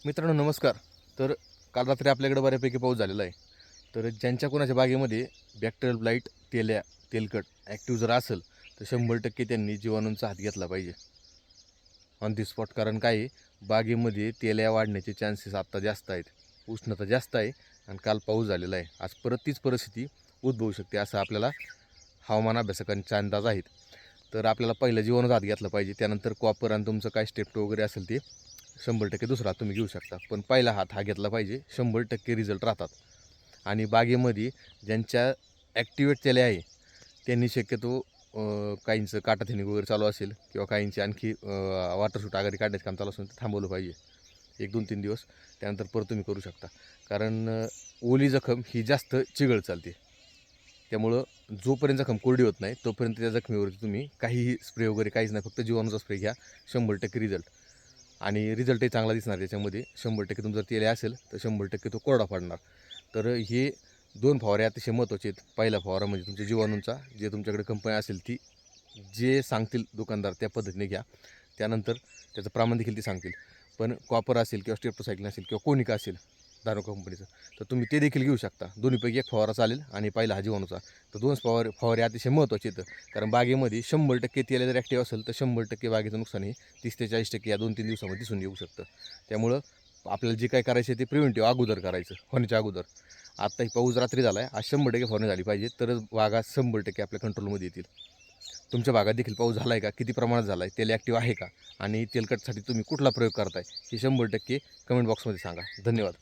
मित्रांनो नमस्कार. तर काल रात्री आपल्याकडे बऱ्यापैकी पाऊस झालेला आहे. तर ज्यांच्या कोणाच्या बागेमध्ये बॅक्टेरियल ब्लाइट, तेल्या, तेलकट ॲक्टिव्ह जर असेल तर 100% त्यांनी जीवाणूंचा हात घेतला पाहिजे ऑन दी स्पॉट. कारण काय आहे, बागेमध्ये तेल्या वाढण्याचे चान्सेस आत्ता जास्त आहेत, उष्णता जास्त आहे आणि काल पाऊस झालेला आहे. आज परत तीच परिस्थिती उद्भवू शकते असं आपल्याला हवामान अभ्यासकांचे अंदाज आहेत. तर आपल्याला पहिलं जीवाणूचा हात घेतला पाहिजे, त्यानंतर कॉपर आणि तुमचं काय स्टेप वगैरे असेल ते 100% दुसरा तुम्ही घेऊ शकता. पण पहिला हात हा घेतला पाहिजे, 100% रिझल्ट राहतात. आणि बागेमध्ये ज्यांच्या ॲक्टिवेट केले आहे त्यांनी शक्यतो काहींचं काटाथिनी वगैरे चालू असेल किंवा काहींची आणखी वॉटरशूट आघाडी काढण्याचं काम चालू असेल तर थांबवलं पाहिजे 1-2-3 दिवस. त्यानंतर परत तुम्ही करू शकता. कारण ओली जखम ही जास्त चिघळ चालते. त्यामुळं जोपर्यंत जखम कोरडी होत नाही तोपर्यंत त्या जखमेवरती तुम्ही काहीही स्प्रे वगैरे काहीच नाही, फक्त जीवाणूचा स्प्रे घ्या. 100% रिझल्ट आणि रिझल्टही चांगला दिसणार त्याच्यामध्ये. 100% तुमचा तेल असेल तर 100% तो कोरडा पडणार. तर हे 2 फवारे अतिशय महत्त्वाचे आहेत. पहिला फवारा म्हणजे तुमच्या जीवाणूंचा, जे तुमच्याकडे कंपनी असेल ती जे सांगतील दुकानदार त्या पद्धतीने घ्या. त्यानंतर त्याचं प्रमाण देखील ते सांगतील. पण कॉपर असेल किंवा स्ट्रेप्टोसायक्लिन असेल किंवा कोनिका असेल दानो कंपनीचं, तर तुम्ही ते देखील घेऊ शकता. दोन्हीपैकी एक फवारा चालेल आणि पहिला हा जीवाणूचा. तर 2 फवारे अतिशय महत्त्वाचे आहेत. कारण बागेमध्ये 100% तेल जर ॲक्टिव्ह असेल तर 100% बागेचं नुकसान हे 30 ते 40% या 2-3 दिवसामध्ये दिसून येऊ शकतं. त्यामुळं आपल्याला जे काही करायचं आहे ते प्रिव्हेंटिव्ह अगोदर करायचं, होण्याच्या अगोदर. आत्ता ही पाऊस रात्री झाला आहे, आज 100% फवारणी झाली पाहिजे, तरच बागा 100% आपल्या कंट्रोलमध्ये येतील. तुमच्या भागात देखील पाऊस झाला आहे का? किती प्रमाणात झाला आहे? तेल ॲक्टिव्ह आहे का? आणि तेलकटसाठी तुम्ही कुठला प्रयोग करताय? हे 100% कमेंट बॉक्समध्ये सांगा. धन्यवाद.